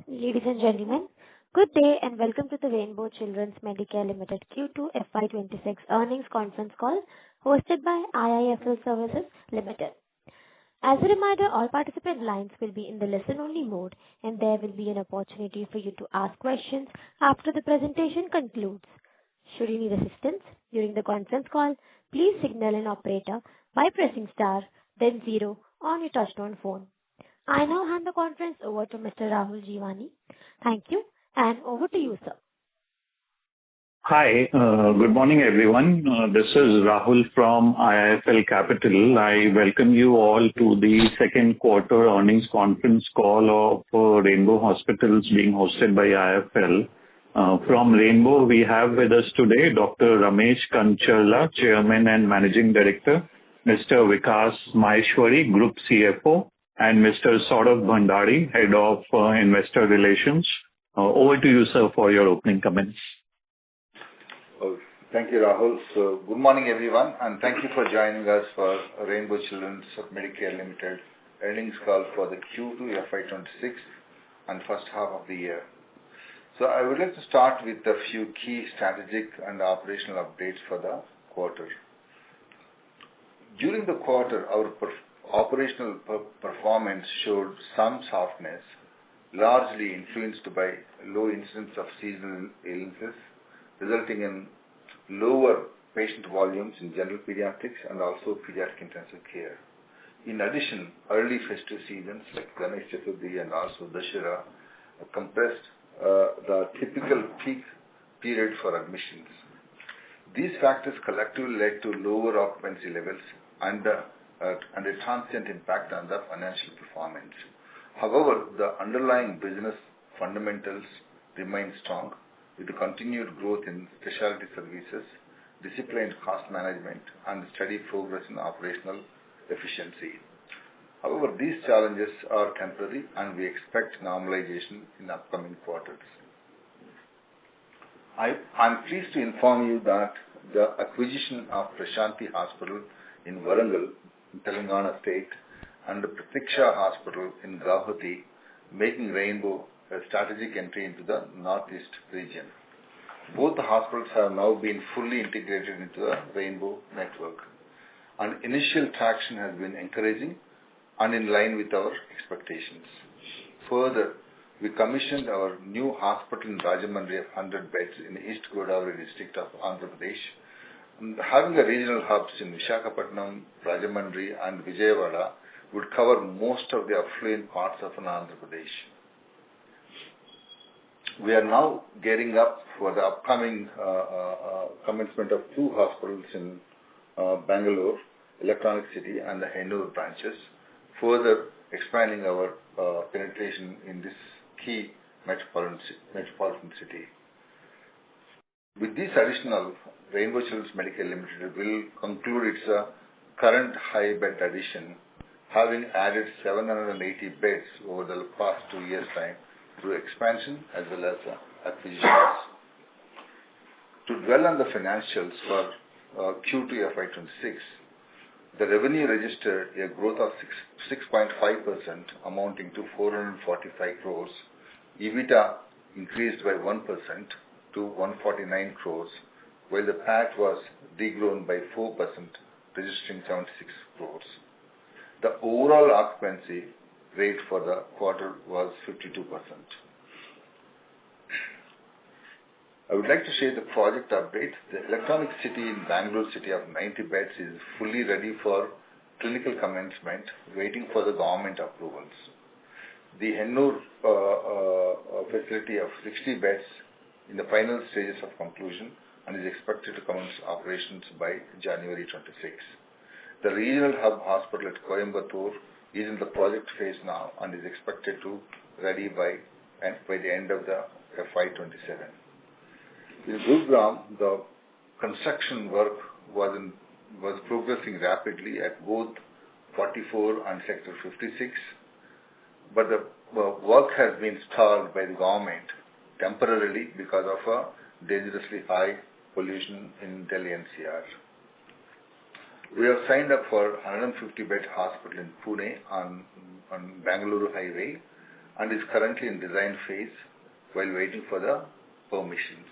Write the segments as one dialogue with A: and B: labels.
A: Ladies and gentlemen, good day and welcome to the Rainbow Children's Medicare Limited Q2 FY26 earnings conference call hosted by IIFL Services Limited. As a reminder, all participant lines will be in the listen-only mode, and there will be an opportunity for you to ask questions after the presentation concludes. Should you need assistance during the conference call, please signal an operator by pressing star, then zero on your touchtone phone. I now hand the conference over to Mr. Rahul Jeewani. Thank you, and over to you, sir.
B: Hi, good morning, everyone. This is Rahul from IIFL Capital. I welcome you all to the second quarter earnings conference call of Rainbow Hospitals being hosted by IIFL. From Rainbow, we have with us today Dr. Ramesh Kancharla, Chairman and Managing Director, Mr. Vikas Maheshwari, Group CFO, and Mr. Saurabh Bhandari, Head of Investor Relations. Over to you, sir, for your opening comments.
C: Thank you, Rahul. So, good morning, everyone, and thank you for joining us for Rainbow Children's Medicare Limited earnings call for the Q2 FY26 and first half of the year. So, I would like to start with a few key strategic and operational updates for the quarter. During the quarter, our operational performance showed some softness, largely influenced by low incidence of seasonal illnesses, resulting in lower patient volumes in general pediatrics and also pediatric intensive care. In addition, early festive seasons like Ganesh Chaturthi and also Dussehra compressed the typical peak period for admissions. These factors collectively led to lower occupancy levels and a transient impact on the financial performance. However, the underlying business fundamentals remain strong, with the continued growth in specialty services, disciplined cost management, and steady progress in operational efficiency. However, these challenges are temporary, and we expect normalization in upcoming quarters. I'm pleased to inform you that the acquisition of Prashanthi Hospital in Warangal, Telangana State, and the Pratiksha Hospital in Guwahati, making Rainbow a strategic entry into the Northeast region. Both the hospitals have now been fully integrated into the Rainbow network, and initial traction has been encouraging and in line with our expectations. Further, we commissioned our new hospital in Rajahmundry of 100 beds in the East Godavari district of Andhra Pradesh. Having a regional hubs in Visakhapatnam, Rajahmundry, and Vijayawada would cover most of the affluent parts of Andhra Pradesh. We are now gearing up for the upcoming commencement of two hospitals in Bangalore, Electronic City, and the Hennur branches, further expanding our penetration in this key metropolitan city. With this additional, Rainbow Children's Medicare Limited will conclude its current high bed addition, having added 780 beds over the past 2 years' time through expansion as well as acquisitions. To dwell on the financials for Q2 FY26, the revenue registered a growth of 6.5%, amounting to 445 crores. EBITDA increased by 1% to 149 crores, while the PAT was degrown by 4%, registering 76 crores. The overall occupancy rate for the quarter was 52%. I would like to share the project update. The Electronic City in Bangalore City of 90 beds is fully ready for clinical commencement, waiting for the government approvals. The Hennur facility of 60 beds in the final stages of conclusion and is expected to commence operations by January 26. The regional hub hospital at Coimbatore is in the project phase now and is expected to ready by the end of the FY27. In Gurugram, the construction work was progressing rapidly at both 44 and Sector 56, but the work has been stalled by the government temporarily because of a dangerously high pollution in Delhi NCR. We have signed up for 150-bed hospital in Pune on Bangalore Highway, and is currently in design phase while waiting for the permissions.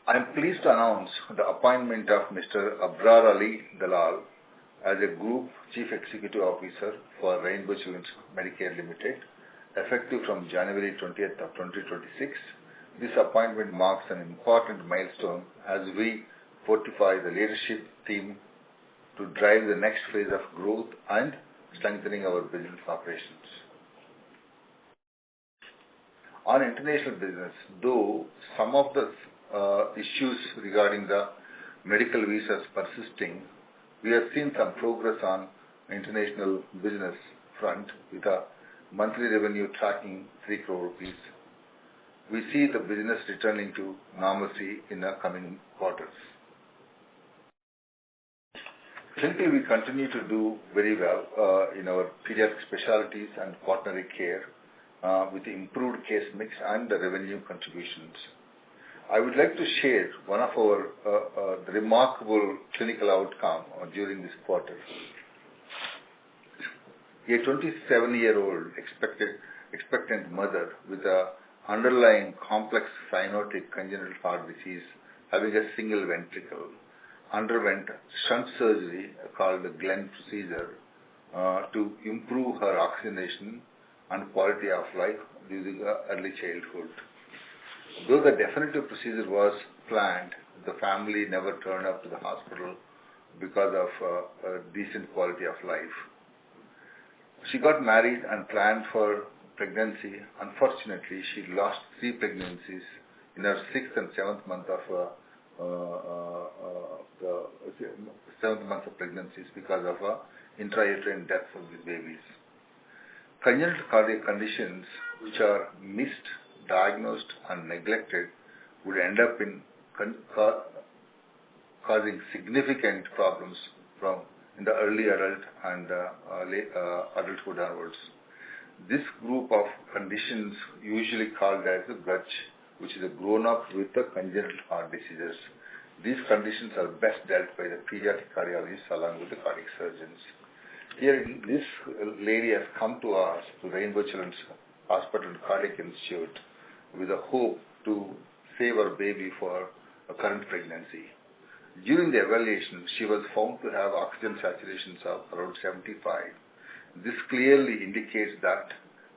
C: I am pleased to announce the appointment of Mr. Abrar Ali Dalal as a Group Chief Executive Officer for Rainbow Children's Medicare Limited, effective from January 20th of 2026. This appointment marks an important milestone as we fortify the leadership team to drive the next phase of growth and strengthening our business operations. On international business, though some of the issues regarding the medical visas persisting, we have seen some progress on international business front with a monthly revenue tracking 3 crore rupees. We see the business returning to normalcy in the coming quarters. Clinically, we continue to do very well in our pediatric specialties and quaternary care with improved case mix and the revenue contributions. I would like to share one of our remarkable clinical outcome during this quarter. A 27-year-old expectant mother with a underlying complex cyanotic congenital heart disease having a single ventricle underwent shunt surgery called the Glenn procedure to improve her oxygenation and quality of life during early childhood. Though the definitive procedure was planned, the family never turned up to the hospital because of a decent quality of life. She got married and planned for pregnancy. Unfortunately, she lost 3 pregnancies in her 6th and 7th month of pregnancies because of intrauterine death of these babies. Congenital cardiac conditions which are missed, diagnosed and neglected would end up in causing significant problems in the early adult and late adulthood onwards. This group of conditions, usually called as a GUTCH, which is a grown-up with the congenital heart diseases. These conditions are best dealt by the pediatric cardiologists along with the cardiac surgeons. Here, this lady has come to us, to Rainbow Children's Hospital and Cardiac Institute, with a hope to save her baby for a current pregnancy. During the evaluation, she was found to have oxygen saturations of around 75. This clearly indicates that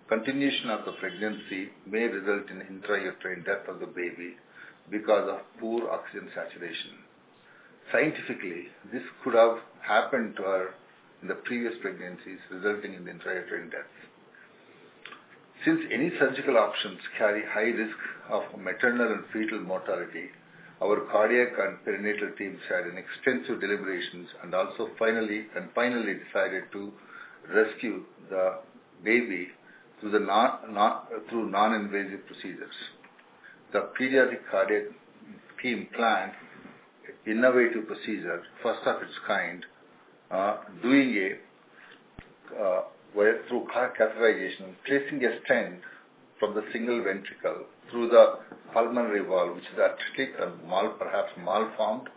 C: continuation of the pregnancy may result in intrauterine death of the baby because of poor oxygen saturation. Scientifically, this could have happened to her in the previous pregnancies, resulting in the intrauterine death. Since any surgical options carry high risk of maternal and fetal mortality, our cardiac and perinatal teams had an extensive deliberations and also finally decided to rescue the baby through non-invasive procedures. The pediatric cardiac team planned innovative procedure, first of its kind, doing through catheterization, placing a stent from the single ventricle through the pulmonary valve, which is atretic and perhaps malformed,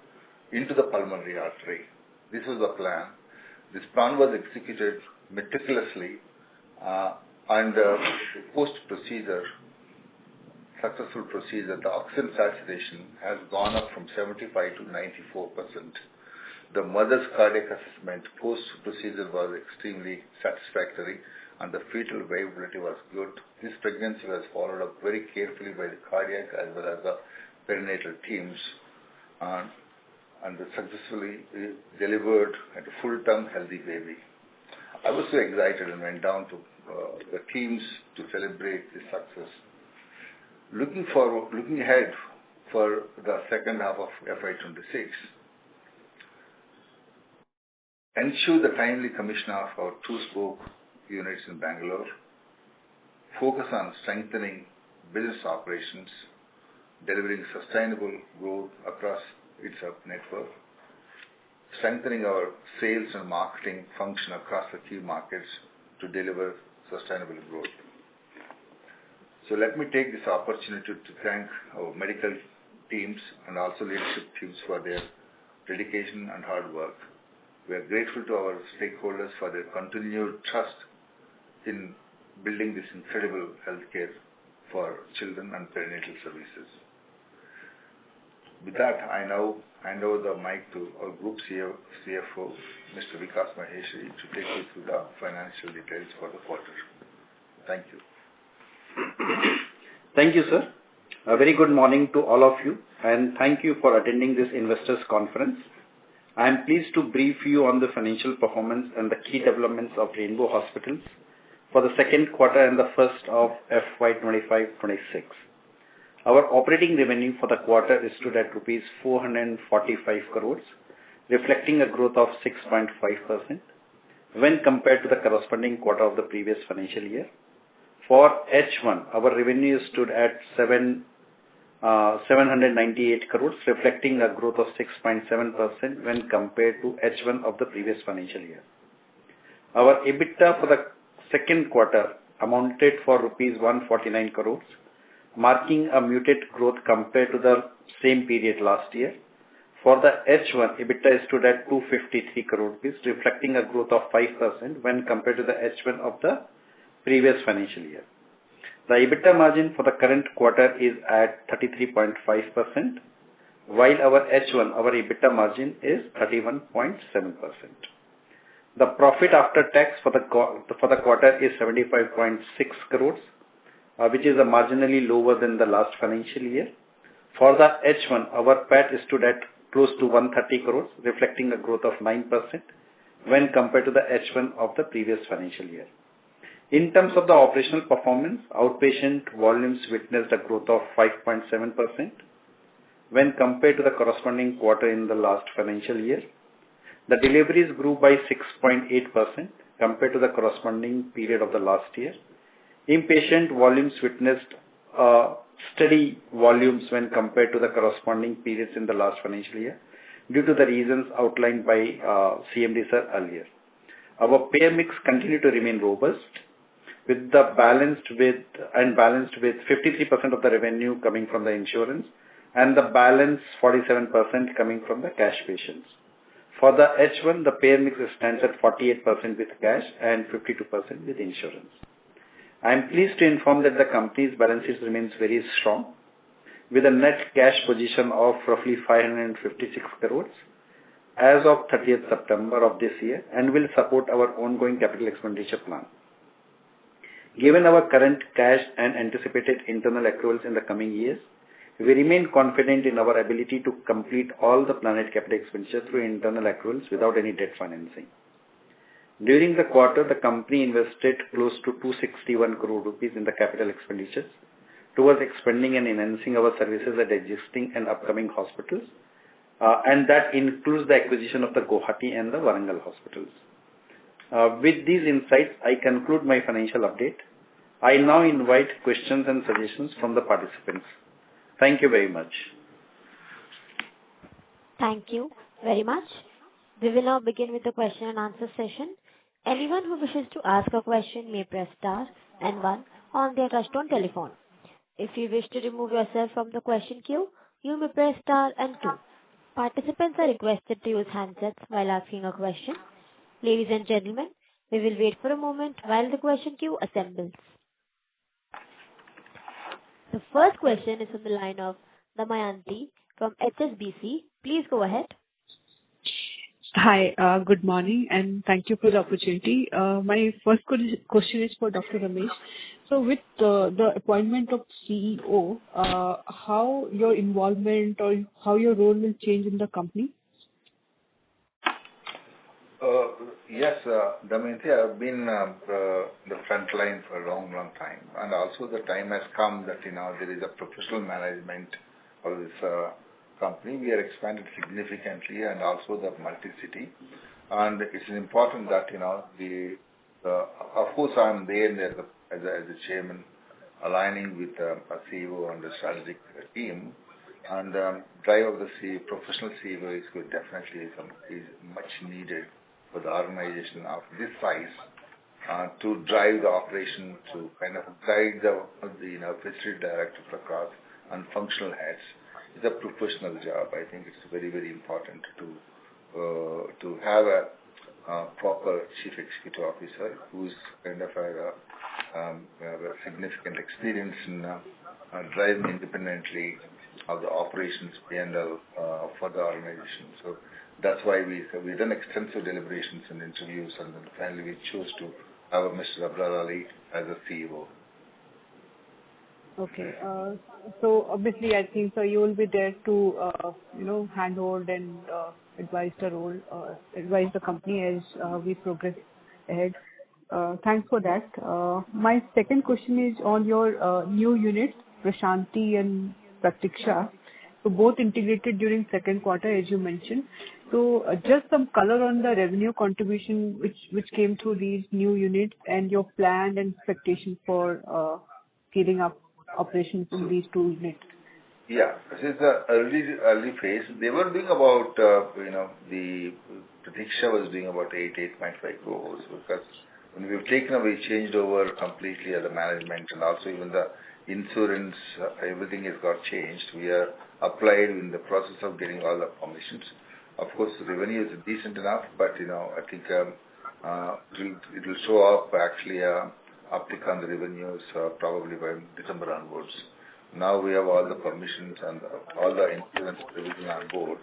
C: into the pulmonary artery. This was the plan. This plan was executed meticulously and post-procedure, successful procedure, the oxygen saturation has gone up from 75 to 94%. The mother's cardiac assessment post-procedure was extremely satisfactory and the fetal viability was good. This pregnancy was followed up very carefully by the cardiac as well as the perinatal teams and successfully delivered a full-term healthy baby. I was so excited and went down to the teams to celebrate this success. Looking ahead for the second half of FY26, ensure the timely commission of our 2-spoke units in Bangalore, focus on strengthening business operations, delivering sustainable growth across its network, strengthening our sales and marketing function across the key markets to deliver sustainable growth. So let me take this opportunity to thank our medical teams and also leadership teams for their dedication and hard work. We are grateful to our stakeholders for their continued trust in building this incredible healthcare for children and perinatal services. With that, I now hand over the mic to our Group CFO, Mr. Vikas Maheshwari, to take you through the financial details for the quarter. Thank you.
D: Thank you, sir. A very good morning to all of you, and thank you for attending this investors conference. I am pleased to brief you on the financial performance and the key developments of Rainbow Hospitals for the second quarter and the first of FY 25-26. Our operating revenue for the quarter stood at rupees 445 crores, reflecting a growth of 6.5% when compared to the corresponding quarter of the previous financial year. For H1, our revenue stood at 798 crores, reflecting a growth of 6.7% when compared to H1 of the previous financial year. Our EBITDA for the second quarter amounted for rupees 149 crores, marking a muted growth compared to the same period last year. For the H1, EBITDA stood at 253 crore rupees, reflecting a growth of 5% when compared to the H1 of the previous financial year. The EBITDA margin for the current quarter is at 33.5%, while our H1, our EBITDA margin is 31.7%. The profit after tax for the quarter is 75.6 crores, which is marginally lower than the last financial year. For the H1, our PAT stood at close to 130 crores, reflecting a growth of 9% when compared to the H1 of the previous financial year. In terms of the operational performance, outpatient volumes witnessed a growth of 5.7% when compared to the corresponding quarter in the last financial year. The deliveries grew by 6.8% compared to the corresponding period of the last year. Inpatient volumes witnessed steady volumes when compared to the corresponding periods in the last financial year due to the reasons outlined by CMD sir earlier. Our payer mix continued to remain robust, with the balanced with 53% of the revenue coming from the insurance and the balance 47% coming from the cash patients. For the H1, the payer mix stands at 48% with cash and 52% with insurance. I am pleased to inform that the company's balance sheet remains very strong, with a net cash position of roughly 556 crores as of 30th September of this year, and will support our ongoing capital expenditure plan. Given our current cash and anticipated internal accruals in the coming years, we remain confident in our ability to complete all the planned capital expenditure through internal accruals without any debt financing. During the quarter, the company invested close to 261 crore rupees in the capital expenditures towards expanding and enhancing our services at existing and upcoming hospitals, and that includes the acquisition of the Guwahati and the Warangal hospitals. With these insights, I conclude my financial update. I now invite questions and suggestions from the participants. Thank you very much.
A: Thank you very much. We will now begin with the question and answer session. Anyone who wishes to ask a question may press star and 1 on their touchtone telephone. If you wish to remove yourself from the question queue, you may press star and 2. Participants are requested to use handsets while asking a question. Ladies and gentlemen, we will wait for a moment while the question queue assembles. The first question is on the line of Damayanti from HSBC. Please go ahead.
E: Hi, good morning, and thank you for the opportunity. My first question is for Dr. Ramesh. So with the appointment of CEO, how your involvement or how your role will change in the company?
C: Yes, Damayanti, I've been the front line for a long, long time. And also the time has come that, there is a professional management of this company. We are expanded significantly and also the multi-city. And it's important that, of course, I'm there as a chairman, aligning with a CEO and the strategic team. And drive of the professional CEO is definitely is much needed for the organization of this size to drive the operation, to kind of guide the facility directors across and functional heads. It's a professional job. I think it's very, very important to have a proper chief executive officer who's kind of a significant experience in driving independently of the operations P&L for the organization. So that's why we've done extensive deliberations and interviews, and then finally we chose to have Mr. Abrar Ali as a CEO.
E: Okay. So obviously, I think so you will be there to, handhold and advise the company as we progress ahead. Thanks for that. My second question is on your new units, Prashanti and Pratiksha. So both integrated during second quarter, as you mentioned. So just some color on the revenue contribution which came through these new units and your plan and expectation for scaling up operations in these two units.
C: Yeah, this is the early phase. They were doing about, the Pratiksha was doing about 8.5 crores, because when we've taken away, changed over completely as the management, and also even the insurance, everything has got changed. We are applied in the process of getting all the permissions. Of course, the revenue is decent enough, but I think it will show up actually uptick on the revenues probably by December onwards. Now we have all the permissions and all the insurance everything on board.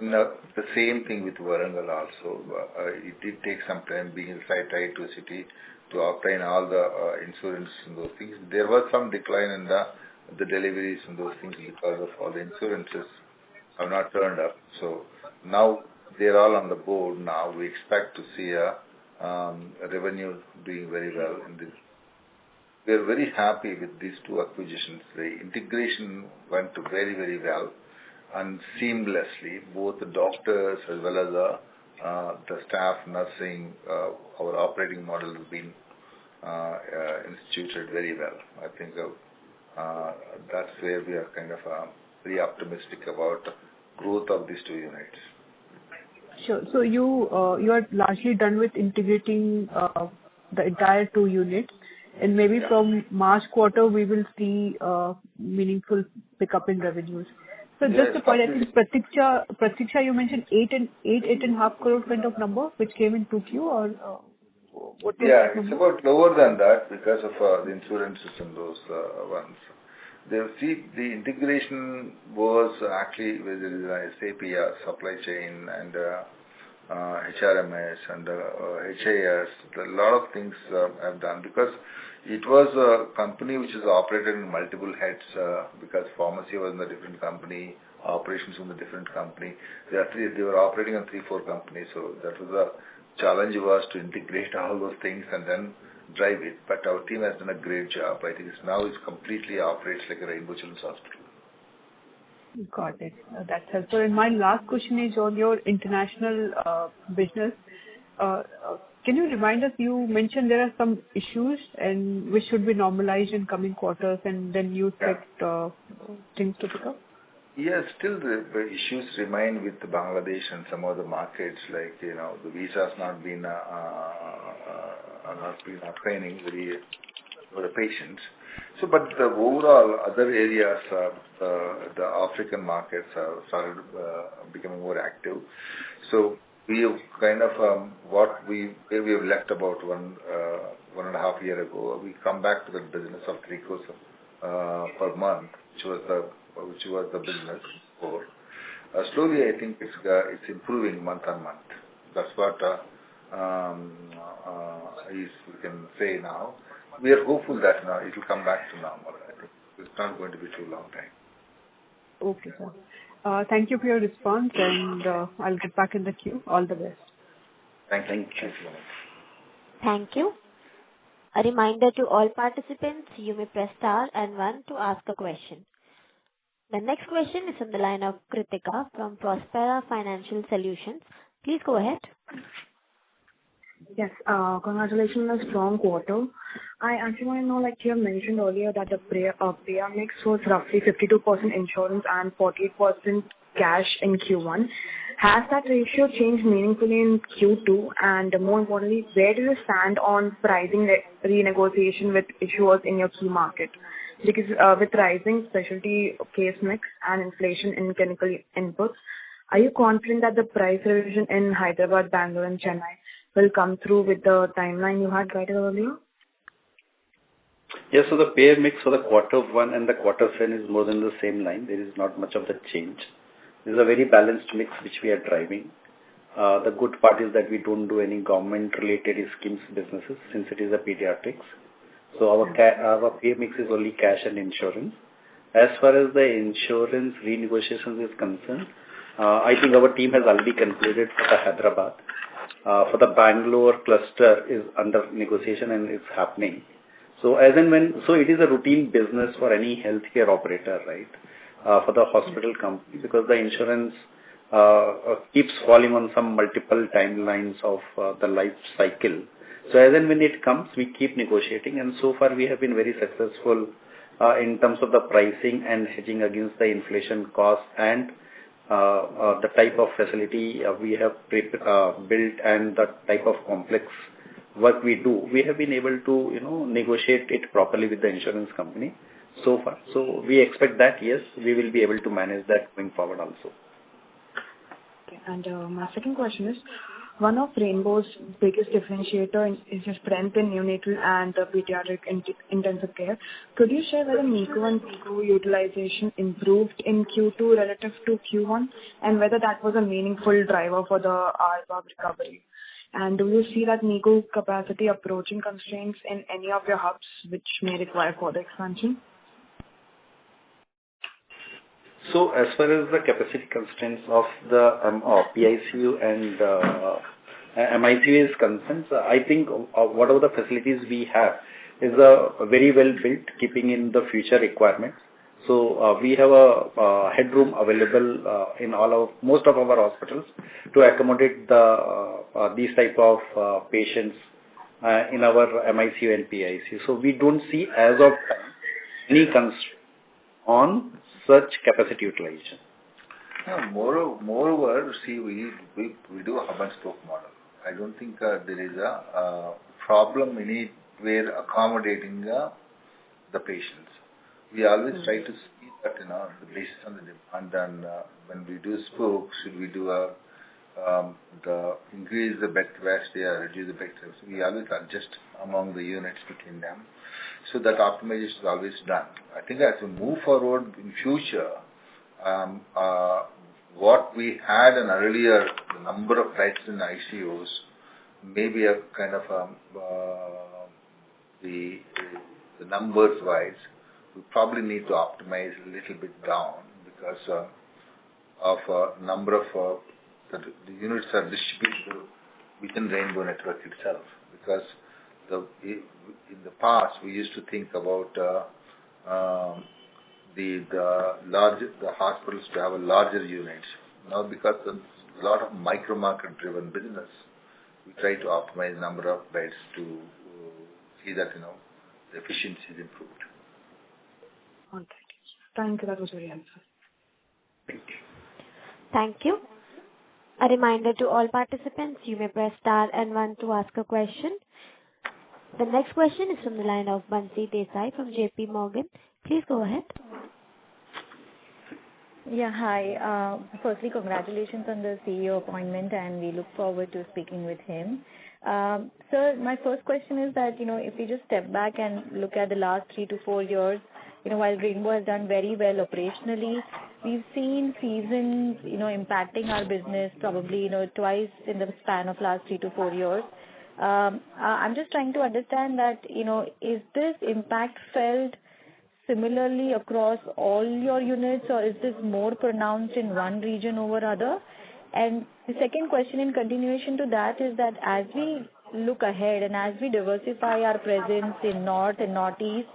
C: The same thing with Warangal also. It did take some time being inside tied to a city to obtain all the insurance and those things. There was some decline in the deliveries and those things because of all the insurances have not turned up. So now they're all on the board. Now we expect to see a revenue doing very well in this. We are very happy with these two acquisitions. The integration went very, very well and seamlessly. Both the doctors as well as the staff, nursing, our operating model has been instituted very well. I think that's where we are kind of very optimistic about growth of these two units.
E: Sure. So you are largely done with integrating the entire two units, and maybe from March quarter we will see meaningful pickup in revenues. So just a point, I think Pratiksha, you mentioned 8.5 crore kind of number which came in 2Q, or what?
C: Yeah, it's about lower than that because of the insurances and those ones. The integration was actually with SAP, supply chain, and HRMS and HAS. A lot of things I've done because it was a company which is operated in multiple heads because pharmacy was in a different company, operations in a different company. They were operating on 3-4 companies, so that was a challenge was to integrate all those things and then drive it. But our team has done a great job. I think it's completely operates like a Rainbow Children's Hospital.
E: Got it. That's helpful. And my last question is on your international business. Can you remind us, you mentioned there are some issues and which should be normalized in coming quarters, and then you expect things to pick up?
C: Yes, still the issues remain with Bangladesh and some other markets, like, the visa has not been training for the patients. So, but the overall other areas, the African markets have started becoming more active. So we have kind of where we have left about 1.5 years ago. We come back to the business of 3 crores per month, which was the business before. Slowly, I think it's improving month on month. That's what we can say now. We are hopeful that now it will come back to normal. I think it's not going to be too long time.
E: Okay, sir. Thank you for your response, and I'll get back in the queue. All the best.
C: Thank you.
A: Thank you. A reminder to all participants, you may press star and 1 to ask a question. The next question is on the line of Kritika from Prospera Financial Solutions. Please go ahead.
F: Yes, congratulations on a strong quarter. I actually want to know, like you have mentioned earlier, that the payer mix was roughly 52% insurance and 48% cash in Q1. Has that ratio changed meaningfully in Q2? And more importantly, where do you stand on pricing renegotiation with issuers in your key market? Because with rising specialty case mix and inflation in clinical inputs, Are you confident that the price revision in Hyderabad, Bangalore, and Chennai will come through with the timeline you had guided earlier?
D: Yes, so the payer mix for the quarter 1 and the quarter 7 is more than the same line. There is not much of the change. This is a very balanced mix which we are driving. The good part is that we don't do any government-related schemes businesses since it is a pediatrics. So our payer mix is only cash and insurance. As far as the insurance renegotiations is concerned, I think our team has already concluded for the Hyderabad. For the Bangalore cluster is under negotiation and it's happening. So as and when, so it is a routine business for any healthcare operator, right? For the hospital company, because the insurance keeps falling on some multiple timelines of the life cycle. So as and when it comes, we keep negotiating, and so far we have been very successful in terms of the pricing and hedging against the inflation cost and the type of facility we have built and the type of complex work we do. We have been able to, negotiate it properly with the insurance company so far. So we expect that, yes, we will be able to manage that going forward also.
F: Okay. And my second question is, one of Rainbow's biggest differentiator is your strength in neonatal and pediatric intensive care. Could you share whether NICU and PICU utilization improved in Q2 relative to Q1 and whether that was a meaningful driver for the RBAB recovery? And do you see that NICU capacity approaching constraints in any of your hubs which may require further expansion?
D: So as far as the capacity constraints of the PICU and MICU is concerned, I think whatever the facilities we have is very well built, keeping in the future requirements. So we have a headroom available in most of our hospitals to accommodate these type of patients in our MICU and PICU. So we don't see as of any constraint on such capacity utilization.
C: Moreover, see, we do a hub and spoke model. I don't think there is a problem anywhere accommodating the patients. We always try to see that, based on the demand, and when we do spoke, should we do increase the bed capacity or reduce the bed capacity? We always adjust among the units between them. So that optimization is always done. I think as we move forward in future, what we had an earlier, the number of beds in ICUs, maybe a kind of the numbers wise, we probably need to optimize a little bit down because of number of the units are distributed within Rainbow network itself. Because in the past we used to think about the hospitals to have a larger units. Now because of a lot of micro market driven business, we try to optimize number of beds to see that the efficiency is improved.
F: Okay. Thank you. That was very helpful.
D: Thank you.
A: Thank you. A reminder to all participants, you may press star and 1 to ask a question. The next question is from the line of Bansi Desai from JP Morgan. Please go ahead.
G: Yeah, hi. Firstly, congratulations on the CEO appointment, and we look forward to speaking with him. Sir, my first question is that, if we just step back and look at the last 3 to 4 years, while Rainbow has done very well operationally, we've seen seasons, impacting our business probably, twice in the span of last 3 to 4 years. I'm just trying to understand that, is this impact felt similarly across all your units, or is this more pronounced in one region over other? And the second question in continuation to that is that as we look ahead and as we diversify our presence in North and Northeast,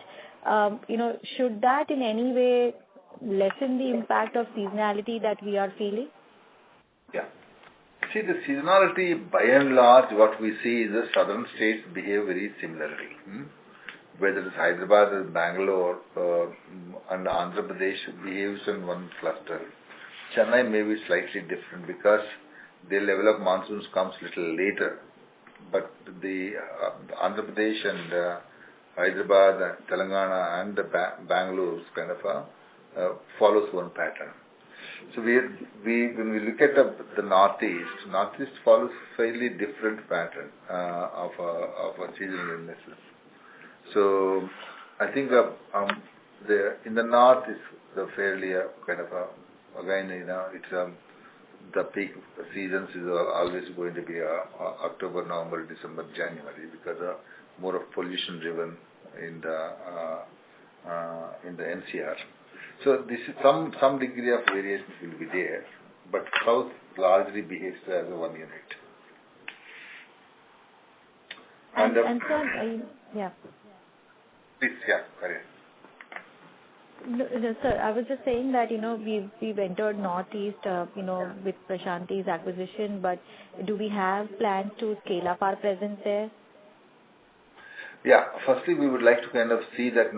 G: should that in any way lessen the impact of seasonality that we are feeling?
C: Yeah. See, the seasonality, by and large, what we see is the southern states behave very similarly. Whether it's Hyderabad or Bangalore and Andhra Pradesh behaves in one cluster. Chennai may be slightly different because the level of monsoons comes little later. But the Andhra Pradesh and Hyderabad and Telangana and the Bangalore kind of follows one pattern. So when we look at the Northeast follows fairly different pattern of a seasonal illnesses. So I think in the North is the fairly kind of again it's the peak seasons is always going to be October, November, December, January because more of pollution driven in the NCR. So this is some degree of variation will be there, but South largely behaves as a one unit.
G: And so, yeah.
C: Please, yeah, carry on.
G: No, sir, I was just saying that, we've entered Northeast, with Prashanti's acquisition, but do we have plans to scale up our presence there?
C: Yeah, firstly, we would like to kind of see that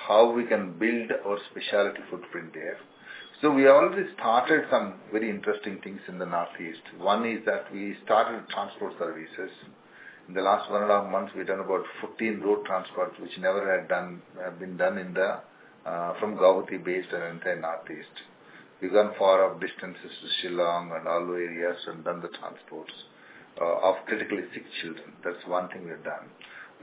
C: how we can build our specialty footprint there. So we already started some very interesting things in the Northeast. One is that we started transport services. In the last 1.5 months, we've done about 15 road transports, which never had been done in the from Guwahati based and entire Northeast. We've gone far off distances to Shillong and all the areas and done the transports of critically sick children. That's one thing we've done.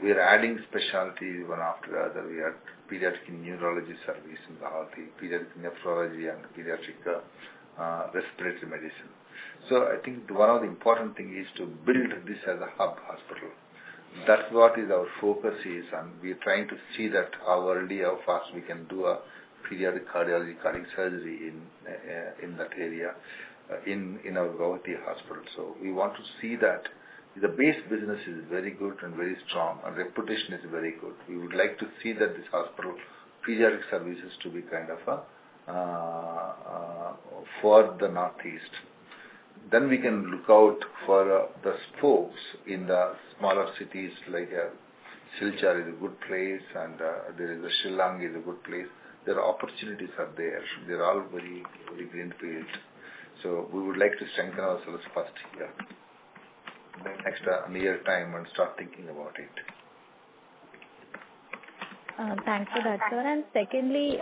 C: We are adding specialties one after the other. We had pediatric neurology service in Guwahati, pediatric nephrology and pediatric respiratory medicine. So I think one of the important things is to build this as a hub hospital. That's what is our focus is, and we're trying to see that how fast we can do a pediatric cardiology, cardiac surgery in that area, in our Guwahati hospital. So we want to see that the base business is very good and very strong, and reputation is very good. We would like to see that this hospital pediatric services to be kind of for the Northeast. Then we can look out for the spokes in the smaller cities like Silchar is a good place, and there is a Shillong is a good place. There are opportunities are there. They're all very, very greenfield. So we would like to strengthen ourselves first here. Next year time and start thinking about it.
G: Thanks for that, sir. And secondly,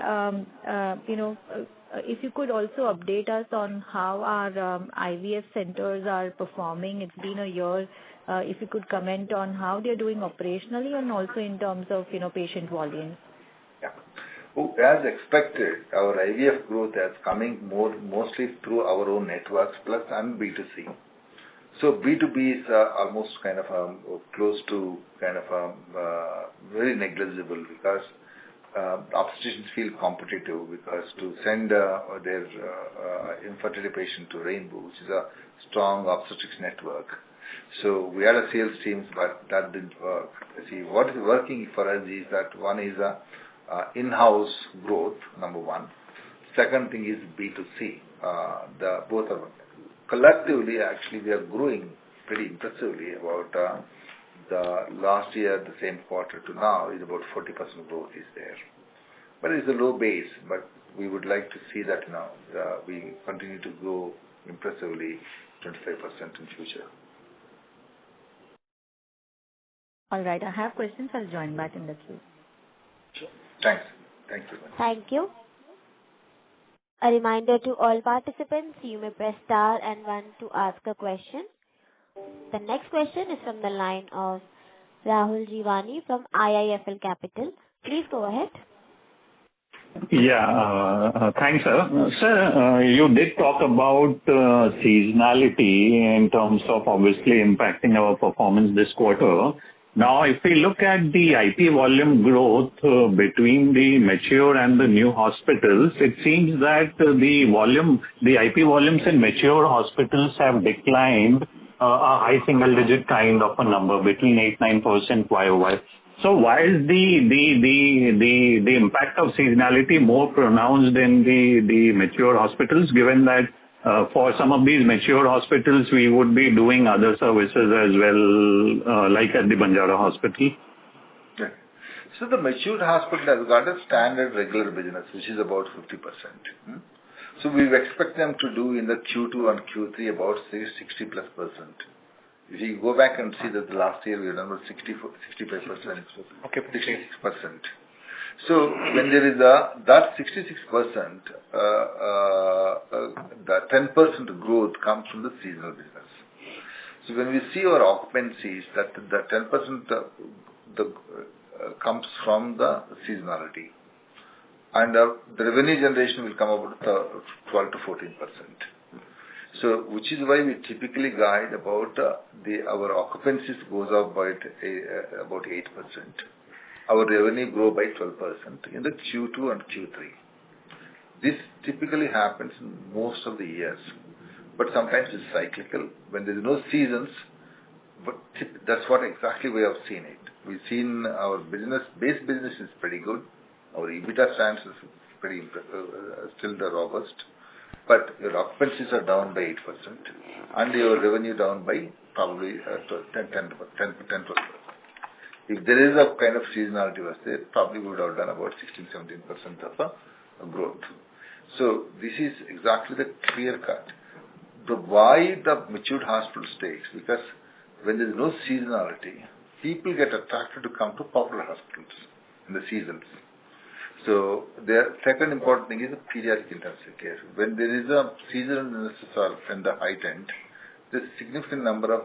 G: if you could also update us on how our IVF centers are performing. It's been a year. If you could comment on how they're doing operationally and also in terms of, patient volumes.
C: Yeah. As expected, our IVF growth is coming mostly through our own networks plus and B2C. So B2B is almost kind of close to kind of very negligible because obstetricians feel competitive because to send their infertility patient to Rainbow, which is a strong obstetrics network. So we had a sales teams, but that didn't work. See, what is working for us is that one is in-house growth, number one. Second thing is B2C. Both are collectively, actually, we are growing pretty impressively. About the last year, the same quarter to now, is about 40% growth is there. But it's a low base, but we would like to see that we continue to grow impressively 25% in future.
G: All right. I have questions. I'll join back in the queue.
C: Sure. Thanks. Thank you.
A: Thank you. A reminder to all participants, you may press star and 1 to ask a question. The next question is from the line of Rahul Jeewani from IIFL Capital. Please go ahead.
B: Yeah, thanks, sir. Sir, you did talk about seasonality in terms of obviously impacting our performance this quarter. Now, if we look at the IP volume growth between the mature and the new hospitals, it seems that the IP volumes in mature hospitals have declined a high single-digit kind of a number between 8-9% YOY. So why is the impact of seasonality more pronounced in the mature hospitals, given that for some of these mature hospitals, we would be doing other services as well, like at the Banjara Hospital?
C: Yeah. So the mature hospital has got a standard regular business, which is about 50%. So we expect them to do in the Q2 and Q3 about 60+%. If you go back and see that the last year we have done about 65%, okay, 66%. So when there is that 66%, the 10% growth comes from the seasonal business. So when we see our occupancies, that the 10% comes from the seasonality, and the revenue generation will come about 12 to 14%. So which is why we typically guide about our occupancies goes up by about 8%. Our revenue grow by 12% in the Q2 and Q3. This typically happens in most of the years, but sometimes it's cyclical when there is no seasons. But that's what exactly we have seen it. We've seen our base business is pretty good. Our EBITDA stands is pretty still robust, but your occupancies are down by 8%, and your revenue down by probably 10%. If there is a kind of seasonality was there, probably we would have done about 16-17% of a growth. So this is exactly the clear cut. Why the matured hospital takes, because when there is no seasonality, people get attracted to come to popular hospitals in the seasons. So the second important thing is the pediatric intensive care. When there is a seasonal illnesses are in the heightened, there's a significant number of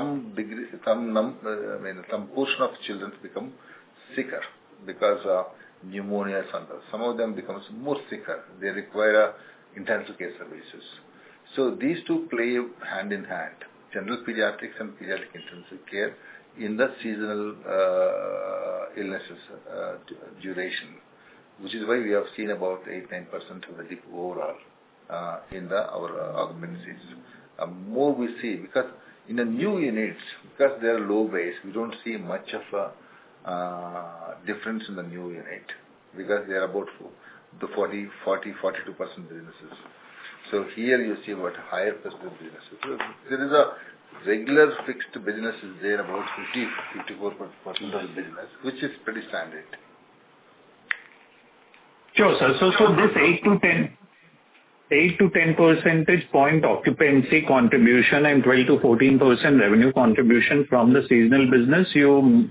C: some portion of children become sicker because of pneumonias and some of them becomes more sicker. They require intensive care services. So these two play hand in hand, general pediatrics and pediatric intensive care in the seasonal illnesses duration, which is why we have seen about 8-9% of the dip overall in our occupancies. More we see because in the new units, because they are low base, we don't see much of a difference in the new unit because they are about the 42% businesses. So here you see what higher percentage businesses. So there is a regular fixed business is there about 54% of the business, which is pretty standard.
B: Sure, sir. So this 8 to 10 percentage point occupancy contribution and 12 to 14% revenue contribution from the seasonal business, you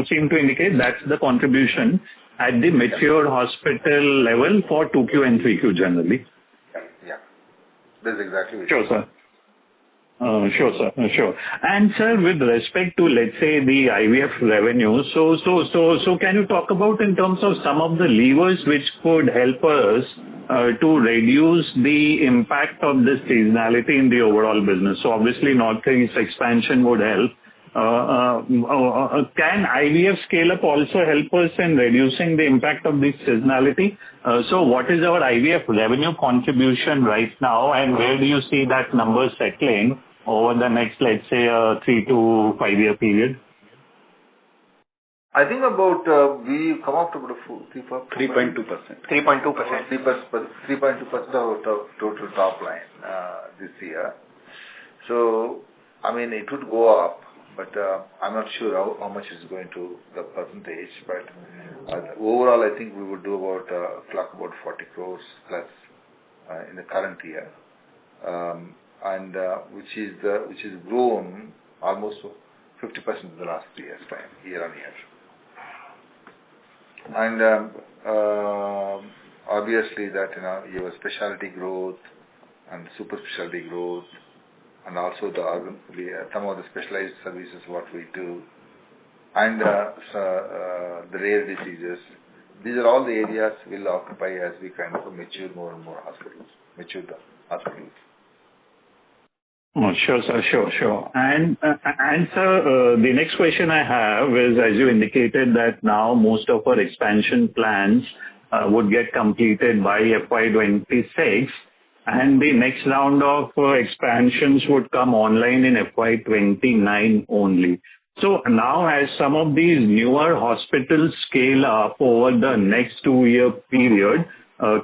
B: seem to indicate that's the contribution at the mature hospital level for 2Q and 3Q generally.
C: Yeah. That's exactly what
B: Sure, sir. Sure. And sir, with respect to, let's say, the IVF revenue, so can you talk about in terms of some of the levers which could help us to reduce the impact of this seasonality in the overall business? So obviously Northeast expansion would help. Can IVF scale up also help us in reducing the impact of this seasonality? So what is our IVF revenue contribution right now, and where do you see that number settling over the next, let's say, 3 to 5 year period?
C: I think about we come up to about 3.2%. 3.2% of our total top line this year. So I mean it would go up, but I'm not sure how much is going to the percentage. But overall, I think we would do clock about 40 crores plus in the current year, and which is grown almost 50% in the last 3 years' time, year on year. And obviously that you have specialty growth and super specialty growth, and also some of the specialized services what we do, and the rare diseases. These are all the areas we'll occupy as we kind of mature more and more hospitals.
B: Oh, sure, sir. Sure. And sir, the next question I have is, as you indicated that now most of our expansion plans would get completed by FY26, and the next round of expansions would come online in FY29 only. So now as some of these newer hospitals scale up over the next 2-year period,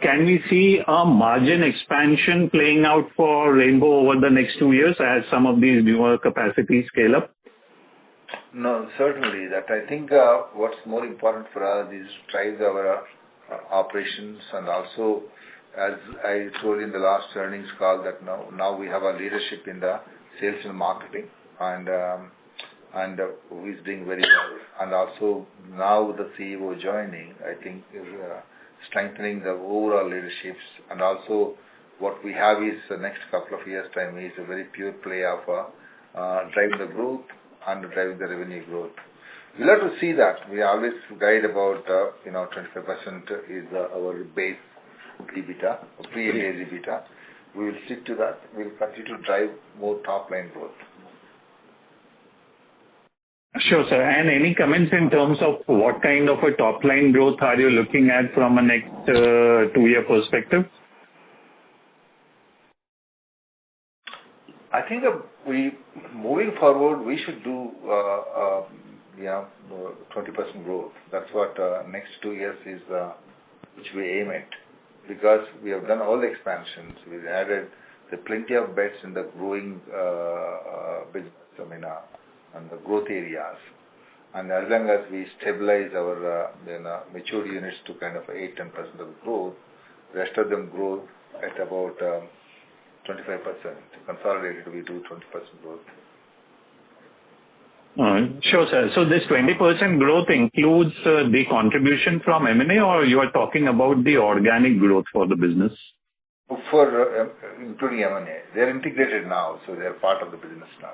B: can we see a margin expansion playing out for Rainbow over the next 2 years as some of these newer capacities scale up?
C: No, certainly that. I think what's more important for us is to drive our operations, and also, as I told you in the last earnings call, that now we have a leadership in the sales and marketing, and and who is doing very well. And also now with the CEO joining, I think is strengthening the overall leaderships. And also what we have is the next couple of years time is a very pure play of driving the growth and driving the revenue growth. We'll have to see that. We always guide about 25% is our base EBITDA, pre-AAS EBITDA. We will stick to that. We will continue to drive more top line growth.
B: Sure, sir. And any comments in terms of what kind of a top line growth are you looking at from a next 2-year perspective?
C: I think moving forward, we should do 20% growth. That's what next 2 years is, which we aim at. Because we have done all the expansions, we've added plenty of beds in the growing business, and the growth areas. And as long as we stabilize our mature units to kind of 8-10% of growth, rest of them grow at about 25%. Consolidated, we do 20% growth.
B: Sure, sir. So this 20% growth includes the contribution from M&A, or you are talking about the organic growth for the business?
C: For including M&A. They are integrated now, so they are part of the business now.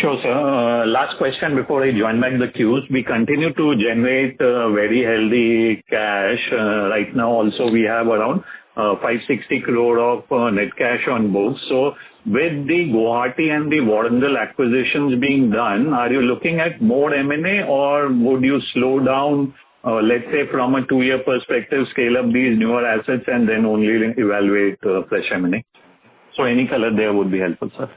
B: Sure, sir. Last question before I join back the queues. We continue to generate very healthy cash. Right now also we have around 560 crore of net cash on books. So with the Guwahati and the Warrangal acquisitions being done, are you looking at more M&A, or would you slow down, let's say from a 2-year perspective, scale up these newer assets and then only evaluate fresh M&A? So any color there would be helpful, sir.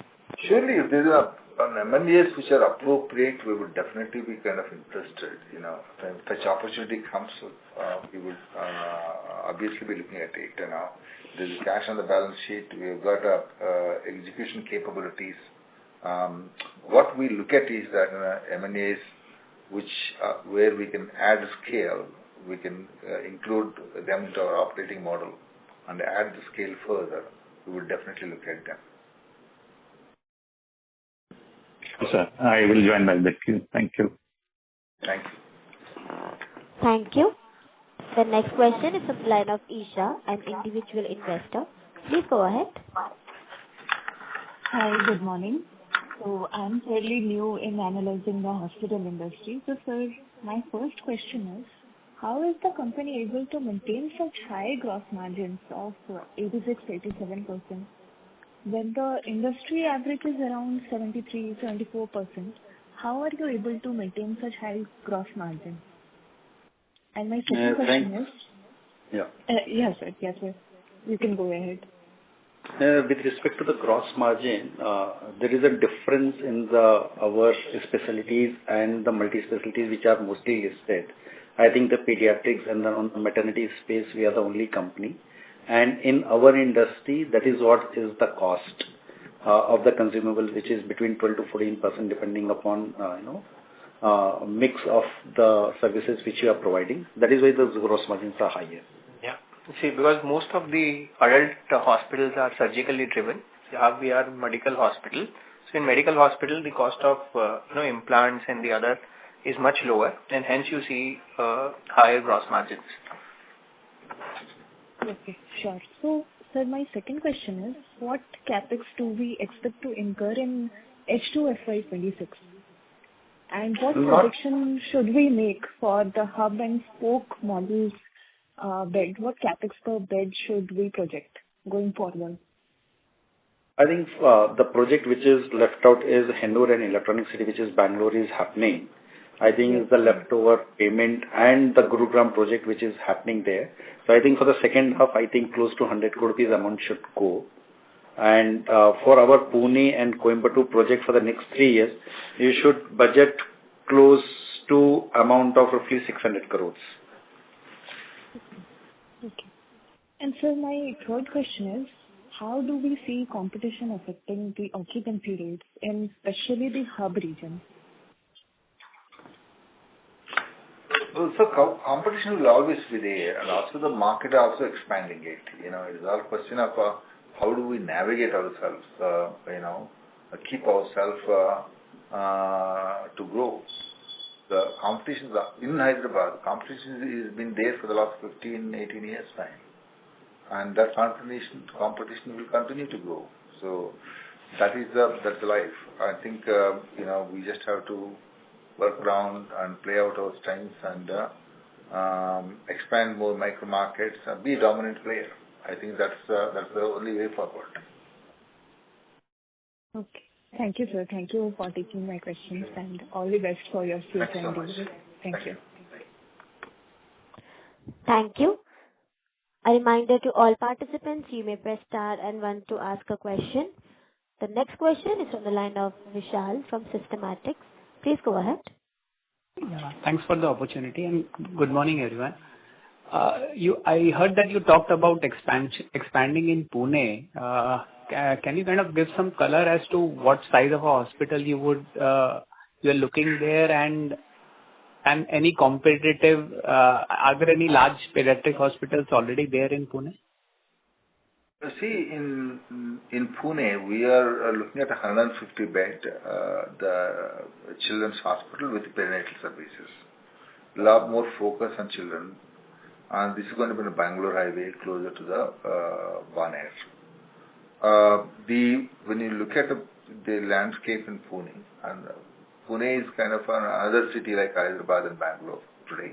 C: Surely, if there are M&As which are appropriate, we would definitely be kind of interested. If such opportunity comes, we would obviously be looking at it. There is cash on the balance sheet. We have got execution capabilities. What we look at is that M&As where we can add scale, we can include them into our operating model and add the scale further. We would definitely look at them.
B: Sir, I will join back the queue. Thank you.
C: Thank you.
A: Thank you. The next question is from the line of Isha, an individual investor. Please go ahead.
H: Hi, good morning. So I'm fairly new in analyzing the hospital industry. So sir, my first question is, how is the company able to maintain such high gross margins of 86-87%? When the industry average is around 73-74%, how are you able to maintain such high gross margins? And my second question is... Yes, sir. You can go ahead.
D: With respect to the gross margin, there is a difference in our specialties and the multi-specialties which are mostly listed. I think the pediatrics and on the maternity space, we are the only company. And in our industry, that is what is the cost of the consumable, which is between 12 to 14%, depending upon mix of the services which you are providing. That is why the gross margins are higher.
I: Yeah. See, because most of the adult hospitals are surgically driven. We are medical hospital. So in medical hospital, the cost of implants and the other is much lower, and hence you see higher gross margins.
H: Okay, sure. So, sir, my second question is, what capex do we expect to incur in H2 FY26? And what prediction should we make for the hub and spoke models bed? What capex per bed should we project going forward?
D: I think the project which is left out is Hennur and Electronic City, which is Bangalore, is happening. I think it's the leftover payment and the Gurugram project which is happening there. So I think for the second half, I think close to 100 crore rupees amount should go. And for our Pune and Coimbatore project for the next 3 years, you should budget close to amount of roughly 600 crores.
H: Okay. And sir, my third question is, how do we see competition affecting the occupancy rates in especially the hub region?
C: Well, so competition will always be there, and also the market also expanding it. It's all a question of how do we navigate ourselves, keep ourselves to grow. The competition in Hyderabad, competition has been there for the last 15, 18 years time. And that competition will continue to grow. So that's the life. I think, we just have to work around and play out our strengths and expand more micro markets and be a dominant player. I think that's the only way forward.
H: Okay. Thank you, sir. Thank you for taking my questions and all the best for your future endeavors. Thank you.
A: Thank you. A reminder to all participants, you may press star and 1 to ask a question. The next question is from the line of Vishal from Systematics. Please go ahead.
J: Yeah, thanks for the opportunity and good morning, everyone. I heard that you talked about expanding in Pune. Can you kind of give some color as to what size of a hospital you're looking there and any competitive? Are there any large pediatric hospitals already there in Pune?
C: See, in Pune, we are looking at 150 bed, the children's hospital with perinatal services. A lot more focus on children, and this is going to be in the Bangalore highway, closer to the Baner. When you look at the landscape in Pune, and Pune is kind of another city like Hyderabad and Bangalore today,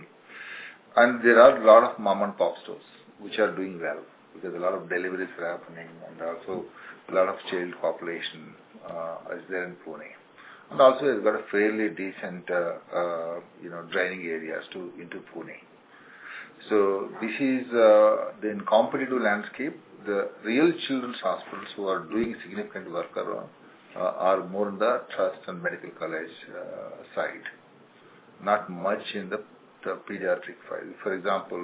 C: and there are a lot of mom and pop stores which are doing well, because a lot of deliveries are happening and also a lot of child population is there in Pune. And also it's got a fairly decent, draining areas into Pune. So this is the competitive landscape. The real children's hospitals who are doing significant work are more on the trust and medical college side, not much in the pediatric file. For example,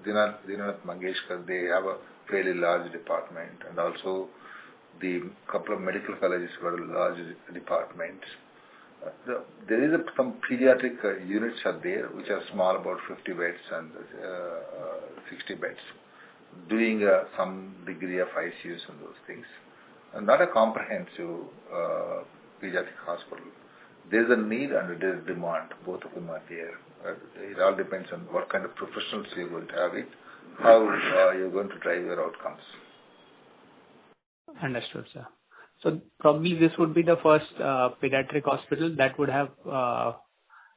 C: Dinanath Mangeshkar, they have a fairly large department, and also the couple of medical colleges got a large department. There is some pediatric units are there, which are small, about 50 beds and 60 beds, doing some degree of ICUs and those things. And not a comprehensive pediatric hospital. There is a need and there is demand. Both of them are there. It all depends on what kind of professionals you're going to have it, how you're going to drive your outcomes.
J: Understood, sir. So probably this would be the first pediatric hospital that would have